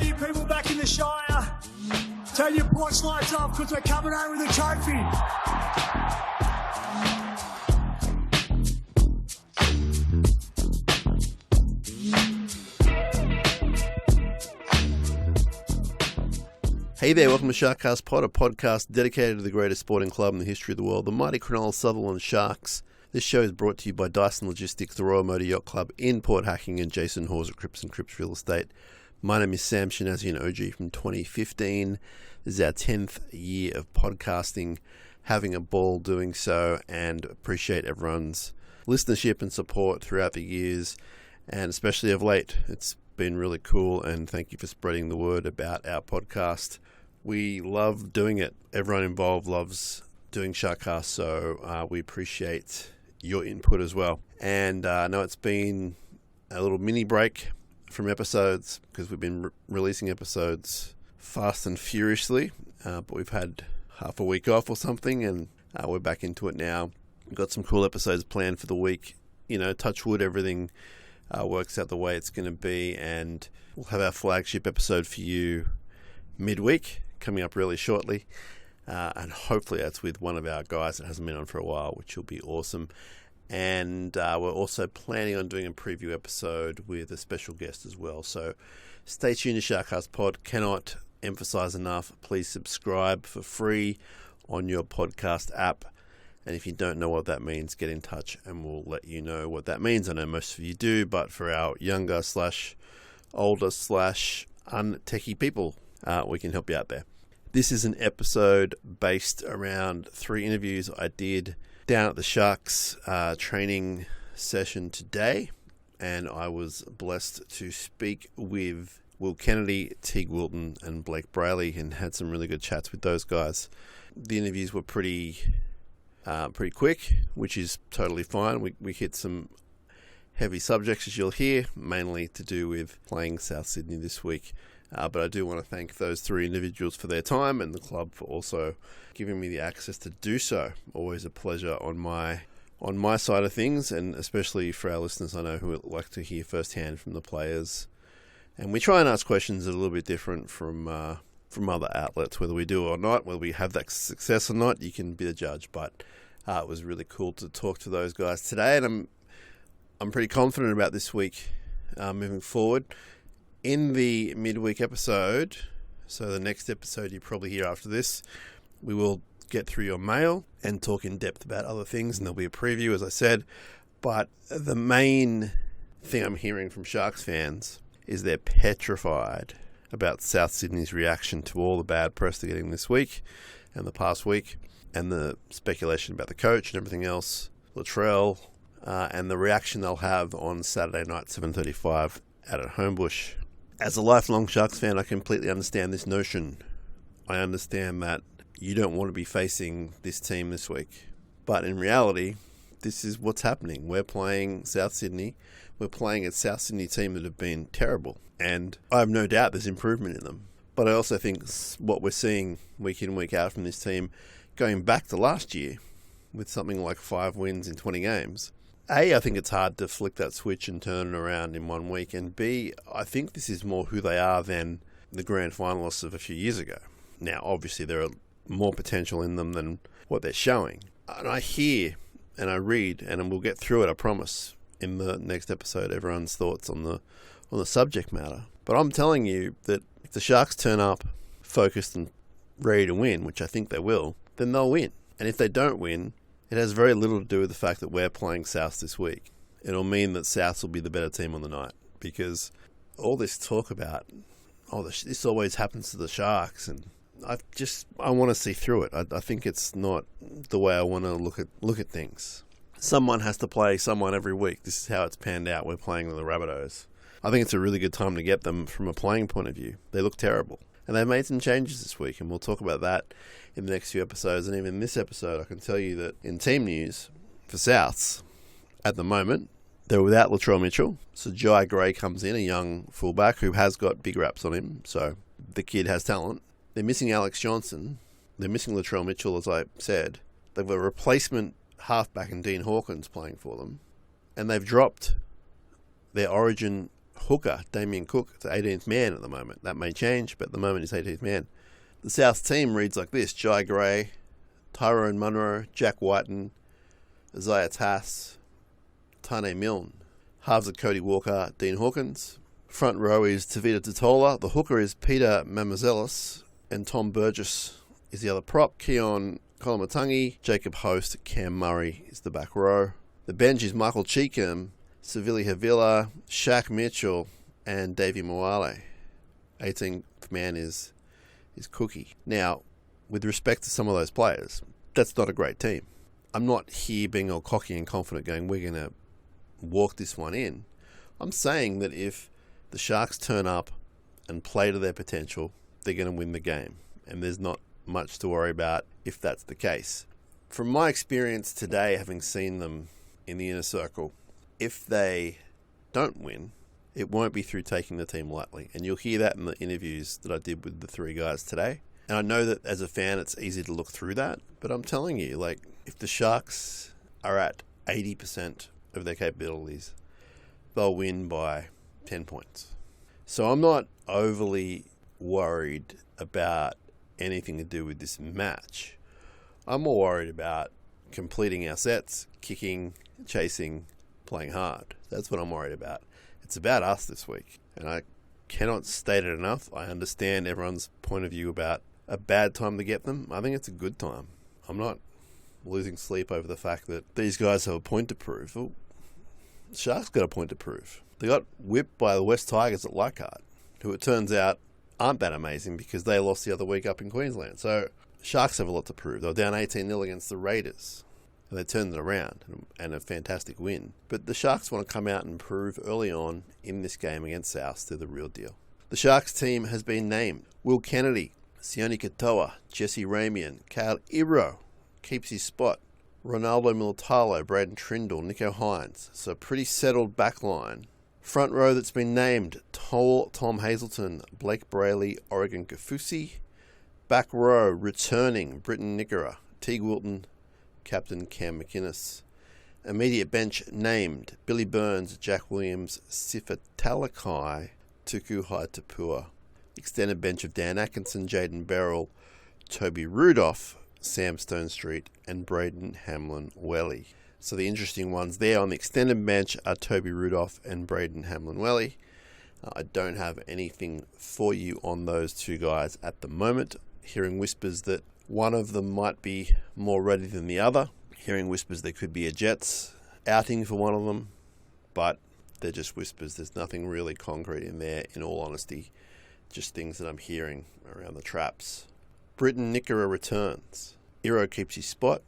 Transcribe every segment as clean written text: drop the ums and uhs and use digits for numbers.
you people back in the Shire, turn your porch lights off because we're coming home with a trophy. Hey there, welcome to SharkCast Pod, a podcast dedicated to the greatest sporting club in the history of the world, the mighty Cronulla Sharks. This show is brought to you by Dyson Logistics, the Royal Motor Yacht Club in Port Hacking, and Jason Hawes at Cripps & Cripps Real Estate. My name is Sam Shinazzi, an OG from 2015. This is our 10th year of podcasting, having a ball doing so, and appreciate everyone's listenership and support throughout the years, and especially of late. It's been really cool, and thank you for spreading the word about our podcast. We love doing it. Everyone involved loves doing SharkCast, so we appreciate your input as well. And I know it's been a little mini break from episodes because we've been releasing episodes fast and furiously, but we've had half a week off or something, and we're back into it now. We've got some cool episodes planned for the week. You know, touch wood, everything works out the way it's going to be, and we'll have our flagship episode for you midweek coming up really shortly, and hopefully that's with one of our guys that hasn't been on for a while, which will be awesome. And we're also planning on doing a preview episode with a special guest as well, so stay tuned to SharkCast Pod. Cannot emphasize enough, please subscribe for free on your podcast app. And if you don't know what that means, get in touch and we'll let you know what that means. I know most of you do, but for our younger / older / untechy people, we can help you out there. This is an episode based around 3 interviews I did down at the Sharks training session today. And I was blessed to speak with Will Kennedy, Teig Wilton and Blayke Brailey, and had some really good chats with those guys. The interviews were pretty quick, which is totally fine. We hit some heavy subjects, as you'll hear, mainly to do with playing South Sydney this week. But I do want to thank those 3 individuals for their time and the club for also giving me the access to do so. Always a pleasure on my side of things, and especially for our listeners, I know, who would like to hear firsthand from the players. And we try and ask questions that are a little bit different from other outlets, whether we do or not, whether we have that success or not, you can be the judge. But it was really cool to talk to those guys today, and I'm pretty confident about this week moving forward. In the midweek episode, so the next episode you probably hear after this, we will get through your mail and talk in depth about other things, and there'll be a preview, as I said. But the main thing I'm hearing from Sharks fans is they're petrified about South Sydney's reaction to all the bad press they're getting this week and the past week, and the speculation about the coach and everything else, Latrell, and the reaction they'll have on Saturday night, 7:35 out at Homebush. As a lifelong Sharks fan, I completely understand this notion. I understand that you don't want to be facing this team this week. But in reality, this is what's happening. We're playing South Sydney. We're playing a South Sydney team that have been terrible. And I have no doubt there's improvement in them. But I also think what we're seeing week in, week out from this team, going back to last year, with something like 5 wins in 20 games, A, I think it's hard to flick that switch and turn it around in 1 week. And B, I think this is more who they are than the grand finalists of a few years ago. Now, obviously, there are more potential in them than what they're showing. And I hear and I read, and we'll get through it, I promise, in the next episode, everyone's thoughts on the subject matter. But I'm telling you that if the Sharks turn up focused and ready to win, which I think they will, then they'll win. And if they don't win, it has very little to do with the fact that we're playing South this week. It'll mean that South will be the better team on the night, because all this talk about, this always happens to the Sharks, and I want to see through it. I think it's not the way I want to look at things. Someone has to play someone every week. This is how it's panned out. We're playing the Rabbitohs. I think it's a really good time to get them from a playing point of view. They look terrible. And they've made some changes this week, and we'll talk about that in the next few episodes. And even this episode, I can tell you that in team news for Souths, at the moment, they're without Latrell Mitchell. So Jai Gray comes in, a young fullback who has got big raps on him. So the kid has talent. They're missing Alex Johnson. They're missing Latrell Mitchell, as I said. They've got a replacement halfback in Dean Hawkins playing for them. And they've dropped their origin hooker, Damien Cook, is 18th man at the moment. That may change, but at the moment he's 18th man. The South team reads like this: Jai Gray, Tyrone Munro, Jack Whiten, Isaiah Tass, Tane Milne. Halves are Cody Walker, Dean Hawkins. Front row is Tavita Totola. The hooker is Peter Mamazelis, and Tom Burgess is the other prop. Keon Kolomatangi, Jacob Host, Cam Murray is the back row. The bench is Michael Cheekham, Savili Havila, Shaq Mitchell, and Davey Moale. 18th man is Cookie. Now, with respect to some of those players, that's not a great team. I'm not here being all cocky and confident going, we're going to walk this one in. I'm saying that if the Sharks turn up and play to their potential, they're going to win the game. And there's not much to worry about if that's the case. From my experience today, having seen them in the inner circle, if they don't win, it won't be through taking the team lightly. And you'll hear that in the interviews that I did with the three guys today. And I know that as a fan, it's easy to look through that. But I'm telling you, like, if the Sharks are at 80% of their capabilities, they'll win by 10 points. So I'm not overly worried about anything to do with this match. I'm more worried about completing our sets, kicking, chasing, playing hard. That's what I'm worried about. It's about us this week. And I cannot state it enough. I understand everyone's point of view about a bad time to get them. I think it's a good time. I'm not losing sleep over the fact that these guys have a point to prove. Well, Sharks got a point to prove. They got whipped by the West Tigers at Leichhardt, who it turns out aren't that amazing because they lost the other week up in Queensland. So Sharks have a lot to prove. They were down 18-0 against the Raiders, and they turned it around, and a fantastic win. But the Sharks want to come out and prove early on in this game against South they're the real deal. The Sharks team has been named. Will Kennedy, Sione Katoa, Jesse Ramian, Kale Iro keeps his spot. Ronaldo Militalo, Braden Trindle, Nico Hines. So pretty settled back line. Front row that's been named: Tom Hazelton, Blayke Brailey, Oregon Kafusi. Back row returning: Britton Nickera, Teig Wilton, Captain Cam McInnes. Immediate bench named: Billy Burns, Jack Williams, Sifa Talakai, Tuku Haitapua. Extended bench of Dan Atkinson, Jaden Beryl, Toby Rudolph, Sam Stonestreet, and Braden Hamlin-Welly. So the interesting ones there on the extended bench are Toby Rudolph and Braden Hamlin-Welly. I don't have anything for you on those two guys at the moment. Hearing whispers that one of them might be more ready than the other. Hearing whispers there could be a Jets outing for one of them. But they're just whispers. There's nothing really concrete in there, in all honesty. Just things that I'm hearing around the traps. Britton Nickera returns. Iro keeps his spot.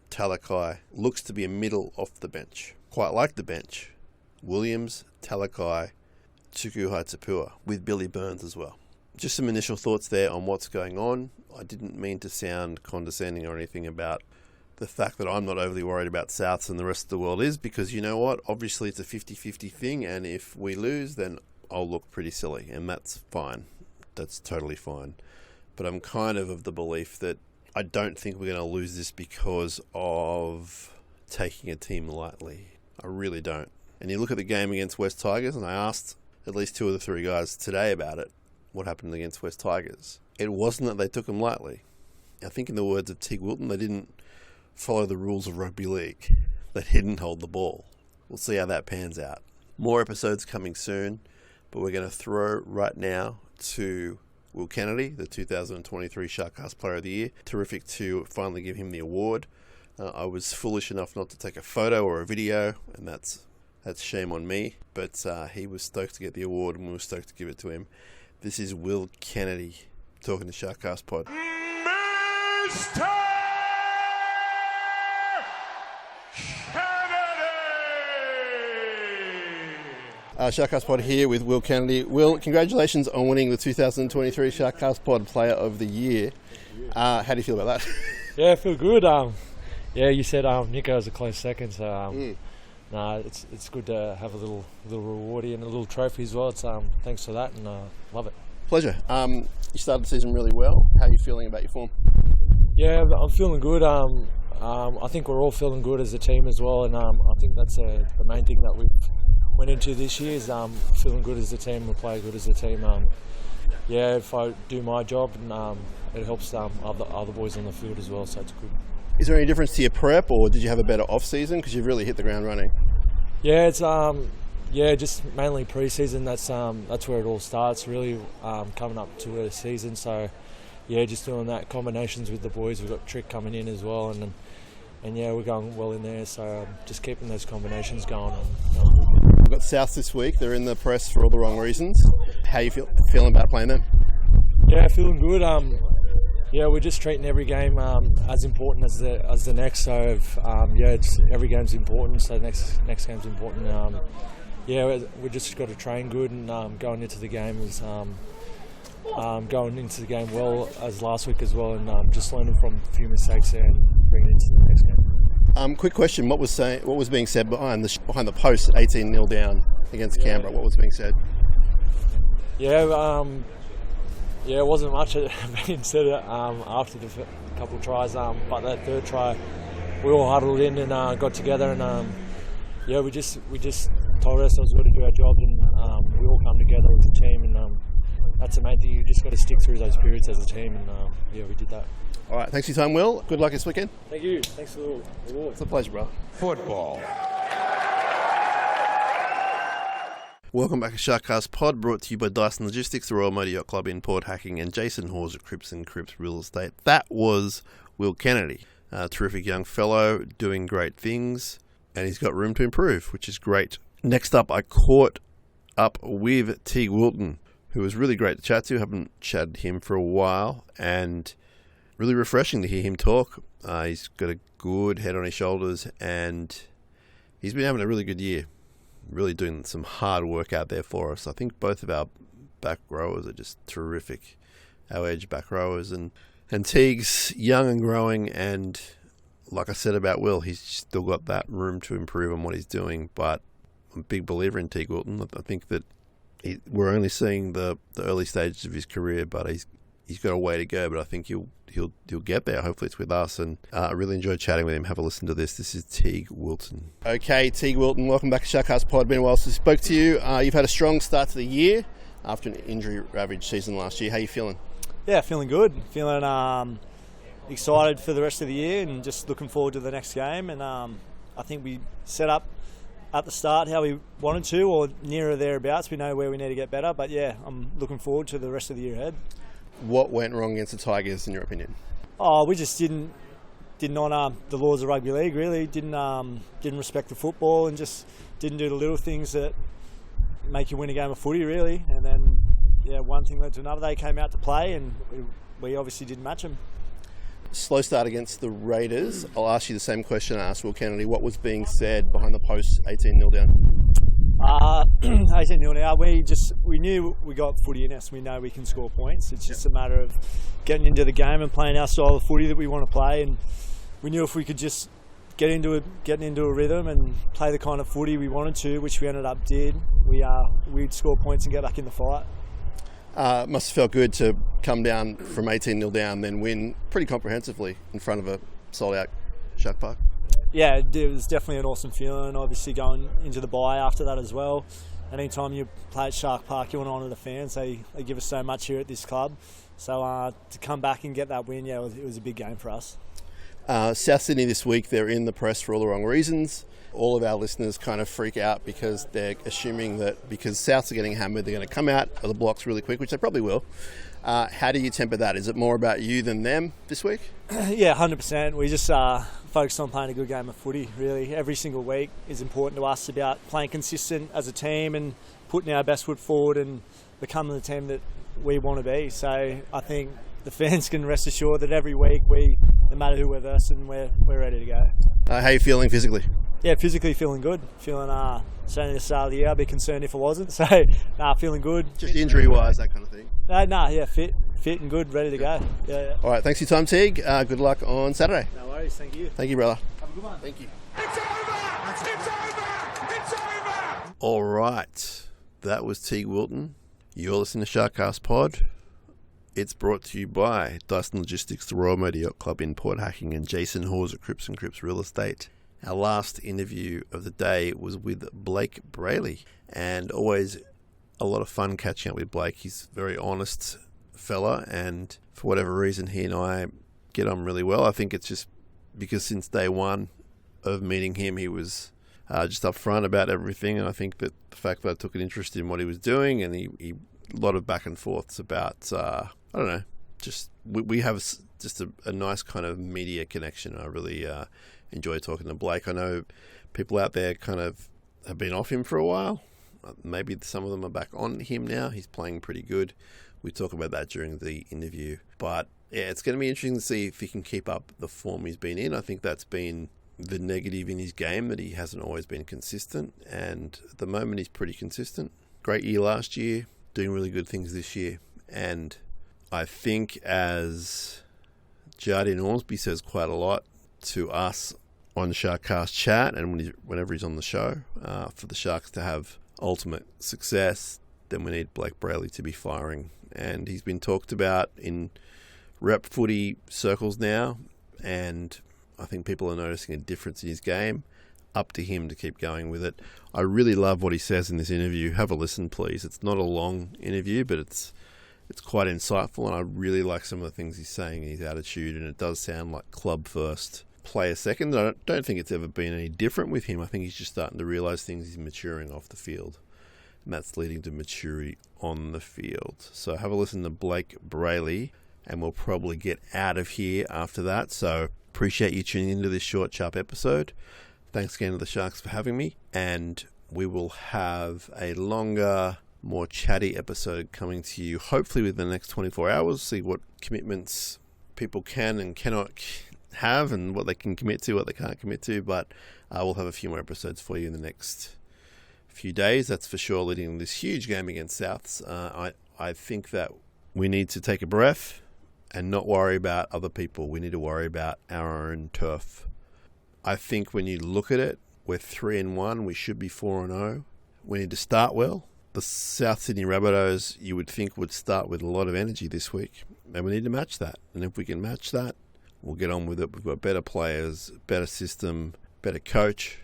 Talakai looks to be a middle off the bench. Quite like the bench. Williams, Talakai, Tuku Haitapua, with Billy Burns as well. Just some initial thoughts there on what's going on. I didn't mean to sound condescending or anything about the fact that I'm not overly worried about Souths and the rest of the world is, because you know what? Obviously it's a 50-50 thing, and if we lose, then I'll look pretty silly, and that's fine. That's totally fine. But I'm kind of the belief that I don't think we're going to lose this because of taking a team lightly. I really don't. And you look at the game against West Tigers, and I asked at least two of the three guys today about it, what happened against West Tigers. It wasn't that they took them lightly. I think in the words of Teig Wilton, they didn't follow the rules of rugby league. They didn't hold the ball. We'll see how that pans out. More episodes coming soon, but we're going to throw right now to Will Kennedy, the 2023 SharkCast Player of the Year. Terrific to finally give him the award. I was foolish enough not to take a photo or a video, and that's shame on me. But he was stoked to get the award, and we were stoked to give it to him. This is Will Kennedy talking to SharkCast Pod. Mr. SharkCast Pod here with Will Kennedy. Will, congratulations on winning the 2023 SharkCast Pod Player of the Year. How do you feel about that? Yeah, I feel good. Yeah, you said Nico was a close second, so it's good to have a little rewardie and a little trophy as well. It's thanks for that, and love it. Pleasure. You started the season really well. How are you feeling about your form? Yeah, I'm feeling good. I think we're all feeling good as a team as well, and I think that's the main thing that went into this year is feeling good as a team. We play good as a team. If I do my job, and it helps other boys on the field as well, so it's good. Is there any difference to your prep, or did you have a better off-season? Because you've really hit the ground running. Yeah, it's just mainly pre-season. That's where it all starts, really, coming up to the season. So, yeah, just doing that, combinations with the boys. We've got Trick coming in as well, and we're going well in there. So just keeping those combinations going. We've got South this week. They're in the press for all the wrong reasons. How you feeling about playing them? Yeah, feeling good. We're just treating every game as important as the next. So every game's important. So next game's important. We just got to train good, and going into the game is going into the game well as last week as well, and just learning from a few mistakes there and bringing it into the next game. Quick question: What was being said behind the post, 18-0 down against Canberra? What was being said? It wasn't much being said after the couple of tries, but that third try, we all huddled in and got together, and we just told ourselves we've got to do our job, and we all come together as a team, and that's the main thing. You just got to stick through those periods as a team, and we did that. All right, thanks for your time, Will. Good luck this weekend. Thank you. Thanks for the reward. It's a pleasure, bro. Football. Welcome back to SharkCast Pod, brought to you by Dyson Logistics, the Royal Motor Yacht Club in Port Hacking, and Jason Hawes at Cripps and Cripps Real Estate. That was Will Kennedy, a terrific young fellow doing great things, and he's got room to improve, which is great. Next up, I caught up with Teig Wilton, who was really great to chat to. Haven't chatted to him for a while, and really refreshing to hear him talk. He's got a good head on his shoulders, and he's been having a really good year. Really doing some hard work out there for us. I think both of our back rowers are just terrific, our edge back rowers. And Teig's young and growing, and like I said about Will, he's still got that room to improve on what he's doing. But I'm a big believer in Teig Wilton. I think that we're only seeing the early stages of his career, but he's got a way to go. But I think he'll get there. Hopefully it's with us, and I really enjoyed chatting with him. Have a listen to this. This is Teig Wilton. Okay, Teig Wilton, welcome back to SharkCast Pod. Been a while since I spoke to you. You've had a strong start to the year after an injury-ravaged season last year. How are you feeling? Yeah, feeling good. Feeling excited for the rest of the year, and just looking forward to the next game. And I think we set up at the start how we wanted to, or near or thereabouts. We know where we need to get better, but yeah, I'm looking forward to the rest of the year ahead. What went wrong against the Tigers, in your opinion? We just didn't honour the laws of rugby league. Really didn't respect the football, and just didn't do the little things that make you win a game of footy. Really, and then one thing led to another. They came out to play, and we obviously didn't match them. Slow start against the Raiders. I'll ask you the same question I asked Will Kennedy. What was being said behind the post, 18-0 down? 18-0 now. We knew we got footy in us. We know we can score points. It's just a matter of getting into the game and playing our style of footy that we want to play. And we knew if we could just getting into a rhythm and play the kind of footy we wanted to, which we ended up did, we'd score points and get back in the fight. Must have felt good to come down from 18-0 down, then win pretty comprehensively in front of a sold-out Shark Park. Yeah, it was definitely an awesome feeling. Obviously going into the bye after that as well. Anytime you play at Shark Park, you want to honour the fans. They give us so much here at this club. So to come back and get that win, it was a big game for us. South Sydney this week, they're in the press for all the wrong reasons. All of our listeners kind of freak out because they're assuming that because Souths are getting hammered, they're going to come out of the blocks really quick, which they probably will. How do you temper that? Is it more about you than them this week? Yeah, 100%. We just focus on playing a good game of footy, really. Every single week is important to us, about playing consistent as a team and putting our best foot forward and becoming the team that we want to be. So I think the fans can rest assured that every week, no matter who we're versing, we're ready to go. How are you feeling physically? Yeah, physically feeling good. Feeling certainly the start of the year. I'd be concerned if it wasn't. So, feeling good. Just injury-wise, that kind of thing? Fit and good, ready to go. Yeah. All right, thanks for your time, Teig. Good luck on Saturday. No worries, thank you. Thank you, brother. Have a good one. Thank you. It's over! It's over! It's over! All right, that was Teig Wilton. You're listening to SharkCast Pod. It's brought to you by Dyson Logistics, the Royal Motor Yacht Club in Port Hacking, and Jason Hawes at Cripps and Cripps Real Estate. Our last interview of the day was with Blayke Brailey, and always a lot of fun catching up with Blayke. He's a very honest fella, and for whatever reason, he and I get on really well. I think it's just because since day one of meeting him, he was just upfront about everything, and I think that the fact that I took an interest in what he was doing, and he a lot of back and forths about, I don't know, just we have just a nice kind of media connection. I really enjoy talking to Blayke. I know people out there kind of have been off him for a while. Maybe some of them are back on him now. He's playing pretty good. We talk about that during the interview. But yeah, it's going to be interesting to see if he can keep up the form he's been in. I think that's been the negative in his game, that he hasn't always been consistent, and at the moment he's pretty consistent. Great year last year, doing really good things this year, and I think, as Jardine Ormsby says quite a lot to us on SharkCast chat, and whenever he's on the show, for the Sharks to have ultimate success, then we need Blayke Brailey to be firing, and he's been talked about in rep footy circles now, and I think people are noticing a difference in his game. Up to him to keep going with it. I really love what he says in this interview. Have a listen, please. It's not a long interview, but it's quite insightful, and I really like some of the things he's saying in his attitude, and it does sound like club first, player second. I don't think it's ever been any different with him. I think he's just starting to realise things. He's maturing off the field, and that's leading to maturity on the field. So have a listen to Blayke Brailey, and we'll probably get out of here after that. So appreciate you tuning into this short, sharp episode. Thanks again to the Sharks for having me, and we will have a longer, more chatty episode coming to you hopefully within the next 24 hours. See what commitments people can and cannot have, and what they can commit to, what they can't commit to. But we'll have a few more episodes for you in the next few days, that's for sure, leading to this huge game against Souths. I think that we need to take a breath and not worry about other people. We need to worry about our own turf. I think when you look at it, we're 3-1. We should be 4-0. We need to start well. The South Sydney Rabbitohs, you would think, would start with a lot of energy this week, and we need to match that. And if we can match that, we'll get on with it. We've got better players, better system, better coach,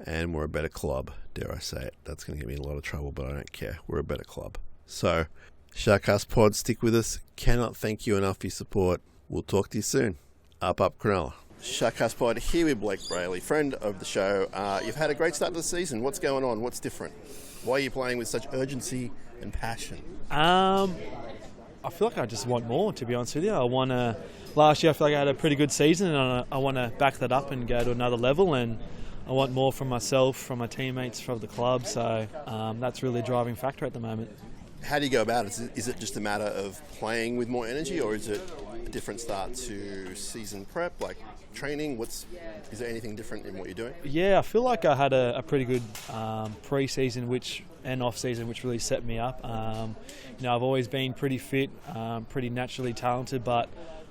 and we're a better club, dare I say it. That's going to get me in a lot of trouble, but I don't care. We're a better club. So, SharkCast Pod, stick with us. Cannot thank you enough for your support. We'll talk to you soon. Up Cronulla. SharkCast Pod here with Blayke Brailey, friend of the show. You've had a great start to the season. What's going on? What's different? Why are you playing with such urgency and passion? I feel like I just want more, to be honest with you. Last year I feel like I had a pretty good season, and I want to back that up and go to another level, and I want more from myself, from my teammates, from the club. So that's really a driving factor at the moment. How do you go about it? Is it just a matter of playing with more energy, or is it a different start to season prep, like training? Is there anything different in what you're doing? Yeah, I feel like I had a pretty good pre-season and off-season, which really set me up. I've always been pretty fit, pretty naturally talented, but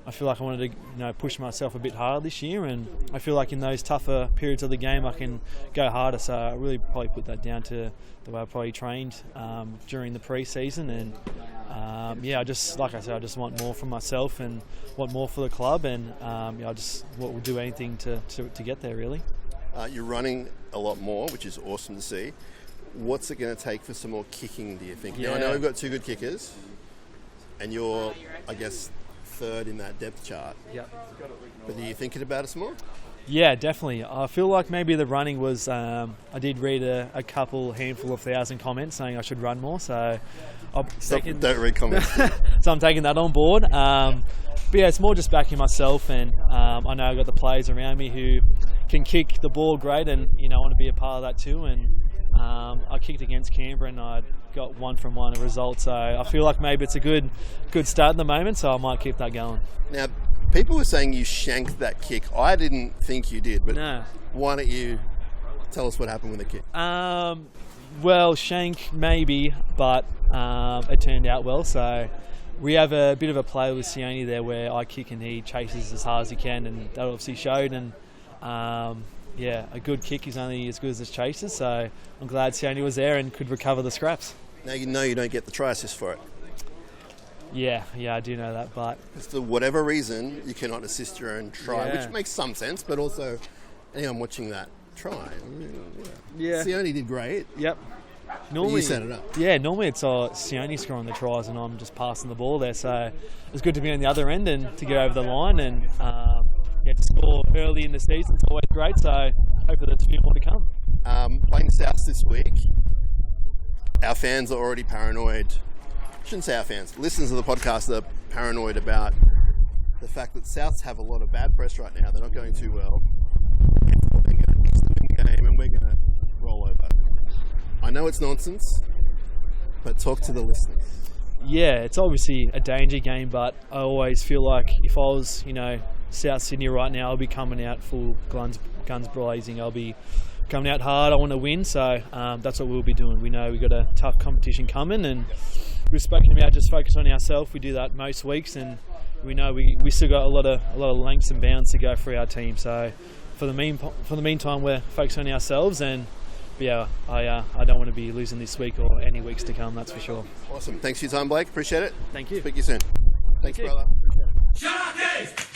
I feel like I wanted to push myself a bit harder this year, and I feel like in those tougher periods of the game I can go harder. So I really probably put that down to the way I probably trained during the pre-season, and I just want more from myself and want more for the club, and I just will do anything to get there, really. You're running a lot more, which is awesome to see. What's it going to take for some more kicking, do you think? Yeah. Now, I know we've got two good kickers, and you're, I guess, third in that depth chart. Yep. But are you thinking about it some more? Yeah, definitely. I feel like maybe the running was... I did read a handful of 1,000 comments saying I should run more, so... Don't read comments. So I'm taking that on board. But yeah, it's more just backing myself, and I know I've got the players around me who can kick the ball great, and I want to be a part of that too. And I kicked against Canberra and I got 1-from-1 a result, so I feel like maybe it's a good start at the moment, so I might keep that going. Now, people were saying you shanked that kick. I didn't think you did, but no. Why don't you tell us what happened with the kick? Well, shank maybe, but it turned out well. So we have a bit of a play with Sione there where I kick and he chases as hard as he can, and that obviously showed. And a good kick is only as good as its chases. So I'm glad Sione was there and could recover the scraps. Now you know you don't get the try assist for it. Yeah, I do know that, but... For whatever reason, you cannot assist your own try, which makes some sense, but also anyone watching that try, Yeah. Sione did great. Yep. You set it up. Yeah, normally it's Sione scoring the tries and I'm just passing the ball there. So it's good to be on the other end and to get over the line and to score early in the season is always great. So hopefully there's a few more to come. Playing South this week, our fans are already paranoid. I shouldn't say our fans. Listeners of the podcast are paranoid about the fact that Souths have a lot of bad press right now. They're not going too well. They're going to miss the game and we're going to roll over. I know it's nonsense, but talk to the listeners. Yeah, it's obviously a danger game, but I always feel like if I was, South Sydney right now, I'll be coming out full guns blazing. I'll be coming out hard. I want to win, so that's what we'll be doing. We know we've got a tough competition coming, and we've spoken about just focus on ourselves. We do that most weeks, and we know we still got a lot of lengths and bounds to go for our team. So for the meantime, we're focused on ourselves, and yeah, I don't want to be losing this week or any weeks to come. That's for sure. Awesome. Thanks for your time, Blayke. Appreciate it. Thank you. Speak to you soon. Thanks, brother. Sharkies!